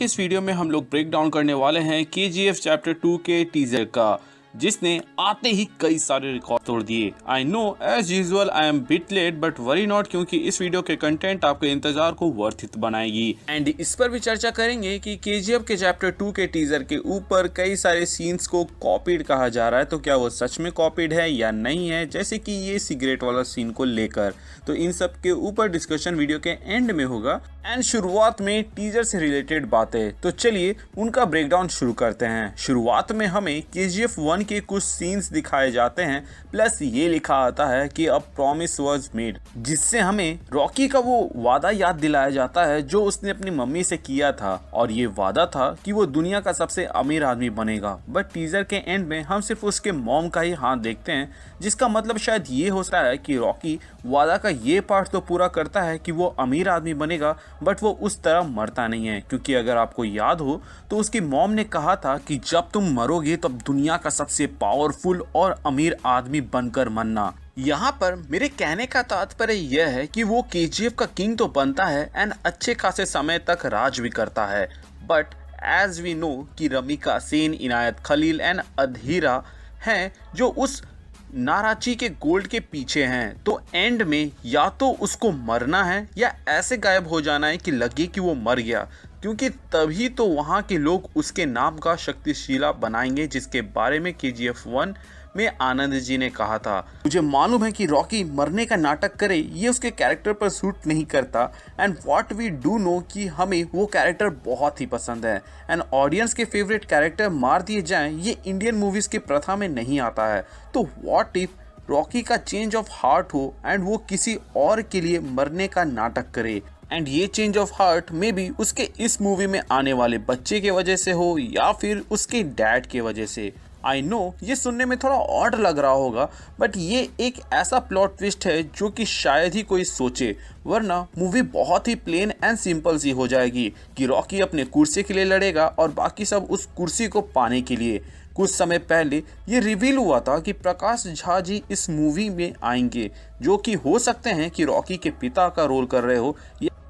इस वीडियो में हम लोग ब्रेक डाउन करने वाले हैं KGF चैप्टर 2 के टीजर का, जिसने आते ही कई सारे रिकॉर्ड तोड़ दिए। I know as usual I am bit late but worry not, क्योंकि इस वीडियो के कंटेंट आपके इंतजार को वर्थित बनाएगी। एंड इस पर भी चर्चा करेंगे कि KGF के चैप्टर 2 के टीजर के ऊपर कई सारे सीन्स को कॉपीड कहा जा रहा है, तो क्या वो सच में कॉपीड है या नहीं है, जैसे कि ये सिगरेट वाला सीन को लेकर। तो इन सब के ऊपर डिस्कशन वीडियो के एंड में होगा। एंड शुरुआत में टीजर से रिलेटेड बातें, तो चलिए उनका ब्रेकडाउन शुरू करते हैं। शुरुआत में हमें KGF 1 के कुछ सीन्स दिखाए जाते हैं, प्लस ये लिखा आता है कि अ प्रॉमिस वाज मेड, जिससे हमें रॉकी का वो वादा याद दिलाया जाता है जो उसने अपनी मम्मी से किया था, और ये वादा था कि वो दुनिया का सबसे अमीर आदमी बनेगा। बट टीजर के एंड में हम सिर्फ उसके मॉम का ही हाथ देखते हैं, जिसका मतलब शायद ये हो सकता है कि रॉकी वादा का ये पार्ट तो पूरा करता है कि वो अमीर आदमी बनेगा, बट वो उस तरह मरता नहीं है। क्योंकि अगर आपको याद हो तो उसकी मॉम ने कहा था कि जब तुम मरोगे तब दुनिया का सबसे पावरफुल और अमीर आदमी बनकर मरना। यहाँ पर मेरे कहने का तात्पर्य यह है कि वो KGF का किंग तो बनता है एंड अच्छे खासे समय तक राज भी करता है, बट एज वी नो कि रमिका सेन, इनायत खलील एंड अधीरा हैं जो उस नाराची के गोल्ड के पीछे हैं। तो एंड में या तो उसको मरना है या ऐसे गायब हो जाना है कि लगे कि वो मर गया, क्योंकि तभी तो वहाँ के लोग उसके नाम का शक्तिशीला बनाएंगे, जिसके बारे में KGF 1 में आनंद जी ने कहा था। मुझे मालूम है कि रॉकी मरने का नाटक करे ये उसके कैरेक्टर पर सूट नहीं करता, and what we do know कि हमें वो कैरेक्टर बहुत ही पसंद है। एंड ऑडियंस के फेवरेट कैरेक्टर मार दिए जाएं, ये इंडियन मूवीज की प्रथा में नहीं आता है। तो व्हाट इफ रॉकी का चेंज ऑफ हार्ट हो एंड वो किसी और के लिए मरने का नाटक करे, एंड ये चेंज ऑफ हार्ट में भी उसके इस मूवी में आने वाले बच्चे के वजह से हो या फिर उसके डैड के वजह से। आई नो ये सुनने में थोड़ा ऑड लग रहा होगा, बट ये एक ऐसा प्लॉट ट्विस्ट है जो कि शायद ही कोई सोचे, वरना मूवी बहुत ही प्लेन एंड सिंपल सी हो जाएगी कि रॉकी अपने कुर्सी के लिए लड़ेगा और बाकी सब उस कुर्सी को पाने के लिए। कुछ समय पहले ये रिवील हुआ था कि प्रकाश झा जी इस मूवी में आएंगे, जो कि हो सकते हैं कि रॉकी के पिता का रोल कर रहे हो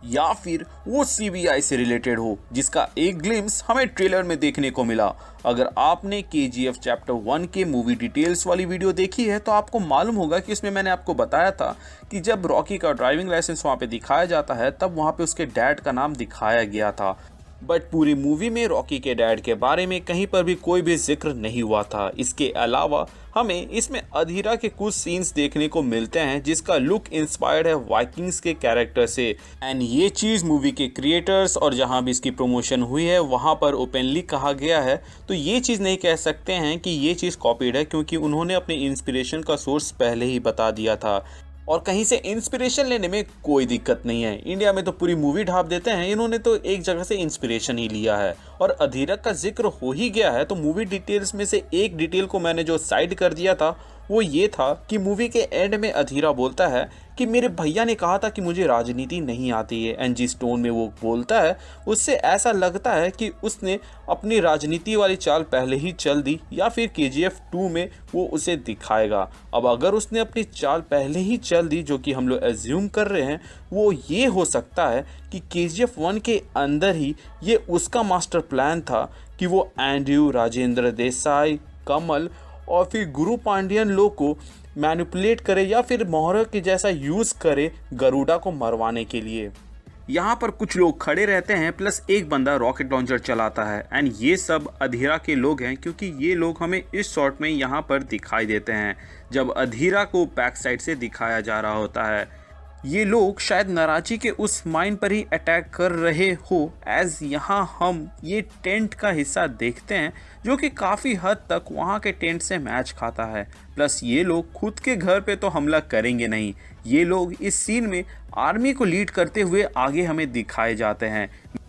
या फिर वो CBI से रिलेटेड हो, जिसका एक ग्लिम्स हमें ट्रेलर में देखने को मिला। अगर आपने KGF चैप्टर 1 के मूवी डिटेल्स वाली वीडियो देखी है तो आपको मालूम होगा कि उसमें मैंने आपको बताया था कि जब रॉकी का ड्राइविंग लाइसेंस वहाँ पे दिखाया जाता है तब वहाँ पे उसके डैड का नाम दिखाया गया था, बट पूरी मूवी में रॉकी के डैड के बारे में कहीं पर भी कोई भी जिक्र नहीं हुआ था। इसके अलावा हमें इसमें अधीरा के कुछ सीन्स देखने को मिलते हैं जिसका लुक इंस्पायर्ड है वाइकिंग्स के कैरेक्टर से, एंड ये चीज़ मूवी के क्रिएटर्स और जहां भी इसकी प्रमोशन हुई है वहां पर ओपनली कहा गया है। तो ये चीज़ नहीं कह सकते हैं कि ये चीज़ कॉपीड है, क्योंकि उन्होंने अपने इंस्पिरेशन का सोर्स पहले ही बता दिया था, और कहीं से इंस्पिरेशन लेने में कोई दिक्कत नहीं है। इंडिया में तो पूरी मूवी ढाप देते हैं, इन्होंने तो एक जगह से इंस्पिरेशन ही लिया है। और अधीरक का जिक्र हो ही गया है तो मूवी डिटेल्स में से एक डिटेल को मैंने जो साइड कर दिया था वो ये था कि मूवी के एंड में अधीरा बोलता है कि मेरे भैया ने कहा था कि मुझे राजनीति नहीं आती है, एंड जिस टोन में वो बोलता है उससे ऐसा लगता है कि उसने अपनी राजनीति वाली चाल पहले ही चल दी, या फिर KGF 2 में वो उसे दिखाएगा। अब अगर उसने अपनी चाल पहले ही चल दी, जो कि हम लोग एज्यूम कर रहे हैं, वो ये हो सकता है कि KGF 1 के अंदर ही ये उसका मास्टर प्लान था कि वो एंड्रयू, राजेंद्र देसाई, कमल और फिर गुरु पांडियन लोग को मैनिपुलेट करे या फिर मोहरा के जैसा यूज़ करे गरुड़ा को मरवाने के लिए। यहाँ पर कुछ लोग खड़े रहते हैं, प्लस एक बंदा रॉकेट लॉन्चर चलाता है, एंड ये सब अधीरा के लोग हैं, क्योंकि ये लोग हमें इस शॉट में यहाँ पर दिखाई देते हैं जब अधीरा को बैक साइड से दिखाया जा रहा होता है। ये लोग शायद नाराची के उस माइन पर ही अटैक कर रहे हो, एज यहाँ हम ये टेंट का हिस्सा देखते हैं जो कि काफ़ी हद तक वहाँ के टेंट से मैच खाता है। प्लस ये लोग खुद के घर पे तो हमला करेंगे नहीं, ये लोग इस सीन में आर्मी को लीड करते हुए आगे हमें दिखाए जाते हैं।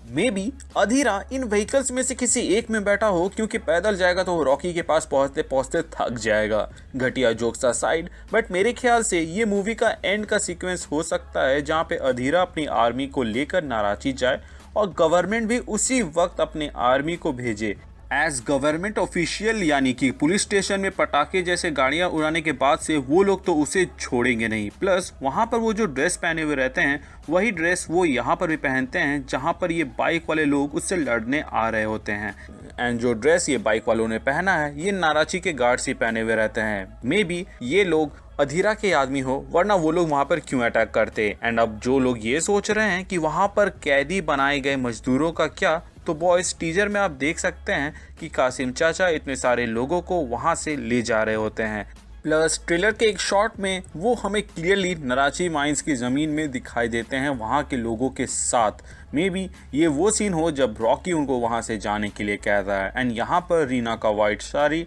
May be Adheera in vehicles में से किसी एक में बैठा हो, क्योंकि पैदल जाएगा तो रॉकी के पास पहुंचते पहुंचते थक जाएगा। घटिया जोक्स असाइड, बट मेरे ख्याल से ये मूवी का एंड का सीक्वेंस हो सकता है जहां पे अधीरा अपनी आर्मी को लेकर नाराची जाए और गवर्नमेंट भी उसी वक्त अपने आर्मी को भेजे। एज गवर्नमेंट ऑफिशियल यानी कि पुलिस स्टेशन में पटाखे जैसे गाड़ियां उड़ाने के बाद से वो लोग तो उसे छोड़ेंगे नहीं। प्लस वहां पर वो जो ड्रेस पहने हुए रहते हैं वही ड्रेस वो यहाँ पर भी पहनते हैं जहां पर ये बाइक वाले लोग उससे लड़ने आ रहे होते हैं। एंड जो ड्रेस ये बाइक वालों ने पहना है ये नाराची के गार्ड्स ही पहने हुए रहते हैं। मे बी ये लोग अधीरा के आदमी हो, वरना वो लोग वहां पर क्यों अटैक करते। एंड अब जो लोग ये सोच रहे हैं कि वहां पर कैदी बनाए गए मजदूरों का क्या, तो बॉयज टीजर में आप देख सकते हैं कि कासिम चाचा इतने सारे लोगों को वहां से ले जा रहे होते हैं। प्लस ट्रेलर के एक शॉट में वो हमें क्लियरली नाराची माइंस की ज़मीन में दिखाई देते हैं वहाँ के लोगों के साथ। मे बी ये वो सीन हो जब रॉकी उनको वहाँ से जाने के लिए कहता है। एंड यहाँ पर रीना का वाइट साड़ी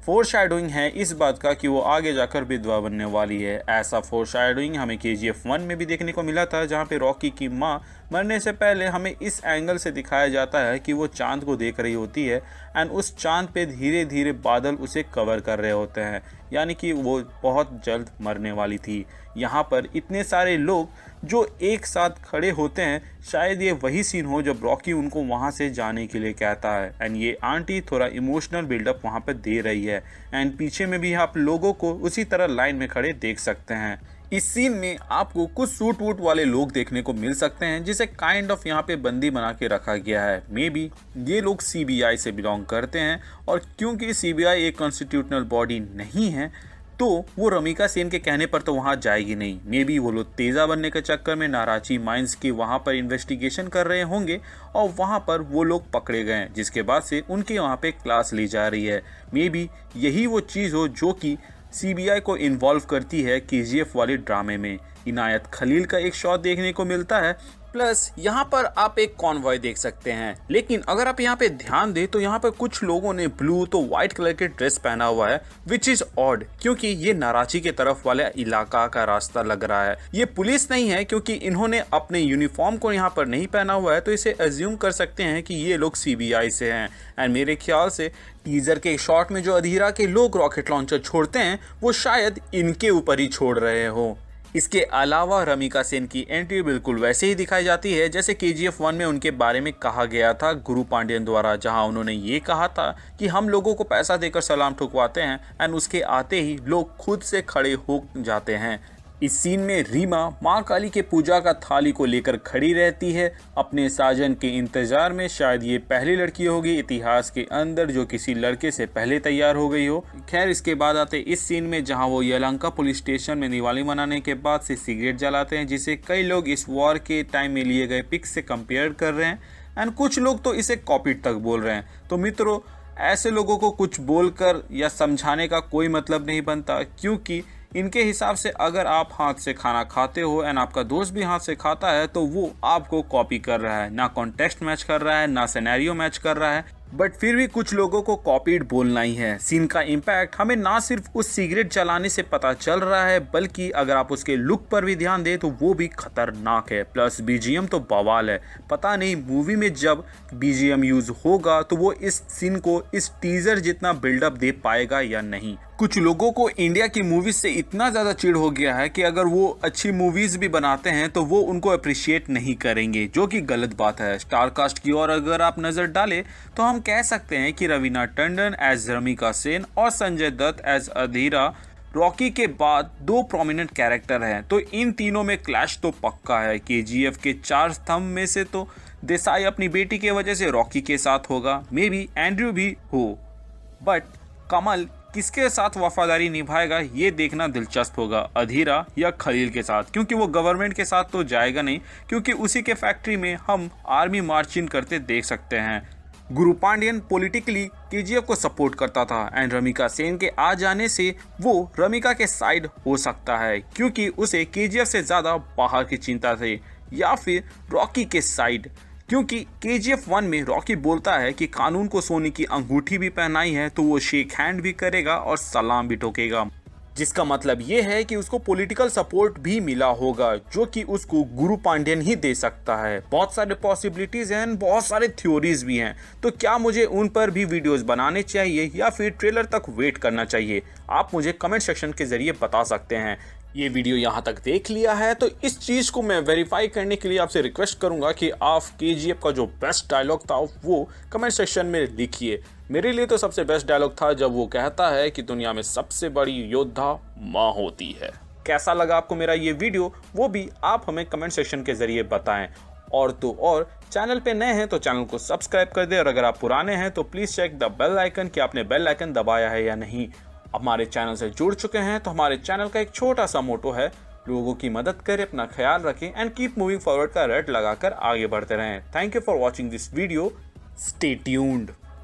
फोरशैडोइंग है इस बात का कि वो आगे जाकर विधवा बनने वाली है। ऐसा फोरशैडोइंग हमें KGF 1 में भी देखने को मिला था, जहाँ पे रॉकी की माँ मरने से पहले हमें इस एंगल से दिखाया जाता है कि वो चांद को देख रही होती है एंड उस चांद पे धीरे धीरे बादल उसे कवर कर रहे होते हैं, यानी कि वो बहुत जल्द मरने वाली थी। यहाँ पर इतने सारे लोग जो एक साथ खड़े होते हैं, शायद ये वही सीन हो जब रॉकी उनको वहाँ से जाने के लिए कहता है। एंड ये आंटी थोड़ा इमोशनल बिल्डअप वहाँ पर दे रही है। एंड पीछे में भी आप लोगों को उसी तरह लाइन में खड़े देख सकते हैं। इस सीन में आपको कुछ सूट वूट वाले लोग देखने को मिल सकते हैं जिसे काइंड ऑफ यहाँ पे बंदी बना के रखा गया है। मे बी ये लोग CBI से बिलोंग करते हैं और क्योंकि CBI एक कॉन्स्टिट्यूशनल बॉडी नहीं है तो वो रमिका सेन के कहने पर तो वहाँ जाएगी नहीं। मे बी वो लोग तेज़ा बनने के चक्कर में नाराची माइंस की वहाँ पर इन्वेस्टिगेशन कर रहे होंगे और वहाँ पर वो लोग पकड़े गए, जिसके बाद से उनके वहाँ पे क्लास ली जा रही है। मे बी यही वो चीज़ हो जो कि CBI को इन्वॉल्व करती है KGF वाले ड्रामे में। इनायत खलील का एक शॉट देखने को मिलता है। प्लस यहाँ पर आप एक कॉन्वॉय देख सकते हैं, लेकिन अगर आप यहाँ पे ध्यान दें तो यहाँ पर कुछ लोगों ने ब्लू तो व्हाइट कलर के ड्रेस पहना हुआ है, विच इज ऑड क्योंकि ये नाराची के तरफ वाले इलाका का रास्ता लग रहा है। ये पुलिस नहीं है क्योंकि इन्होंने अपने यूनिफॉर्म को यहाँ पर नहीं पहना हुआ है, तो इसे अज्यूम कर सकते हैं कि ये लोग CBI से हैं। एंड मेरे ख्याल से टीजर के शॉट में जो अधीरा के लोग रॉकेट लॉन्चर छोड़ते हैं वो शायद इनके ऊपर ही छोड़ रहे हो। इसके अलावा रमिका सेन की एंट्री बिल्कुल वैसे ही दिखाई जाती है जैसे KGF 1 में उनके बारे में कहा गया था गुरु पांडियन द्वारा, जहां उन्होंने ये कहा था कि हम लोगों को पैसा देकर सलाम ठुकवाते हैं एंड उसके आते ही लोग खुद से खड़े हो जाते हैं। इस सीन में रीमा माँ काली के पूजा का थाली को लेकर खड़ी रहती है अपने साजन के इंतजार में। शायद ये पहली लड़की होगी इतिहास के अंदर जो किसी लड़के से पहले तैयार हो गई हो। खैर इसके बाद आते इस सीन में जहां वो यलहंका पुलिस स्टेशन में दिवाली मनाने के बाद से सिगरेट जलाते हैं, जिसे कई लोग इस वॉर के टाइम में लिए गए पिक्स से कंपेयर कर रहे हैं एंड कुछ लोग तो इसे कॉपीड तक बोल रहे हैं। तो मित्रों, ऐसे लोगों को कुछ बोलकर या समझाने का कोई मतलब नहीं बनता, क्योंकि इनके हिसाब से अगर आप हाथ से खाना खाते हो एंड आपका दोस्त भी हाथ से खाता है तो वो आपको कॉपी कर रहा है, ना कॉन्टेक्स्ट मैच कर रहा है ना सिनेरियो मैच कर रहा है, बट फिर भी कुछ लोगों को कॉपीड बोलना ही है। सीन का इम्पैक्ट हमें ना सिर्फ उस सिगरेट जलाने से पता चल रहा है बल्कि अगर आप उसके लुक पर भी ध्यान दें तो वो भी खतरनाक है। प्लस BGM तो बवाल है। पता नहीं मूवी में जब BGM यूज होगा तो वो इस सीन को इस टीजर जितना बिल्डअप दे पाएगा या नहीं। कुछ लोगों को इंडिया की मूवीज से इतना ज़्यादा चिढ़ हो गया है कि अगर वो अच्छी मूवीज भी बनाते हैं तो वो उनको अप्रिशिएट नहीं करेंगे, जो कि गलत बात है। स्टार कास्ट की ओर अगर आप नज़र डालें तो हम कह सकते हैं कि रवीना टंडन एज रमिका सेन और संजय दत्त एज अधीरा रॉकी के बाद दो प्रोमिनेंट कैरेक्टर हैं, तो इन तीनों में क्लैश तो पक्का है। KGF के 4 स्तंभ में से तो देसाई अपनी बेटी के वजह से रॉकी के साथ होगा, मे बी एंड्रयू भी हो, बट कमल किसके साथ वफादारी निभाएगा ये देखना दिलचस्प होगा, अधीरा या खलील के साथ, क्योंकि वो गवर्नमेंट के साथ तो जाएगा नहीं, क्योंकि उसी के फैक्ट्री में हम आर्मी मार्चिंग करते देख सकते हैं। गुरु पांडियन पॉलिटिकली KGF को सपोर्ट करता था एंड रमिका सेन के आ जाने से वो रमिका के साइड हो सकता है, क्योंकि उसे KGF से ज़्यादा बाहर की चिंता थी, या फिर रॉकी के साइड, क्योंकि KGF 1 में रॉकी बोलता है कि कानून को सोने की अंगूठी भी पहनाई है तो वो शेक हैंड भी करेगा और सलाम भी ठोकेगा, जिसका मतलब ये है कि उसको पॉलिटिकल सपोर्ट भी मिला होगा, जो कि उसको गुरु पांडियन ही दे सकता है। बहुत सारे पॉसिबिलिटीज हैं, बहुत सारे थ्योरीज भी हैं, तो क्या मुझे उन पर भी वीडियोस बनाने चाहिए या फिर ट्रेलर तक वेट करना चाहिए? आप मुझे कमेंट सेक्शन के जरिए बता सकते हैं। ये वीडियो यहाँ तक देख लिया है तो इस चीज़ को मैं वेरीफाई करने के लिए आपसे रिक्वेस्ट करूंगा कि आप KGF का जो बेस्ट डायलॉग था वो कमेंट सेक्शन में लिखिए। मेरे लिए तो सबसे बेस्ट डायलॉग था जब वो कहता है कि दुनिया में सबसे बड़ी योद्धा माँ होती है। कैसा लगा आपको मेरा ये वीडियो वो भी आप हमें कमेंट सेक्शन के जरिए बताएं। और तो और चैनल पे नए हैं तो चैनल को सब्सक्राइब कर दें और अगर आप पुराने हैं तो please check the bell icon कि आपने बेल आइकन दबाया है या नहीं। हमारे चैनल से जुड़ चुके हैं तो हमारे चैनल का एक छोटा सा मोटो है, लोगों की मदद करें, अपना ख्याल रखें एंड कीप मूविंग फॉरवर्ड का रेड लगाकर आगे बढ़ते रहें। Thank you for watching this video. Stay tuned.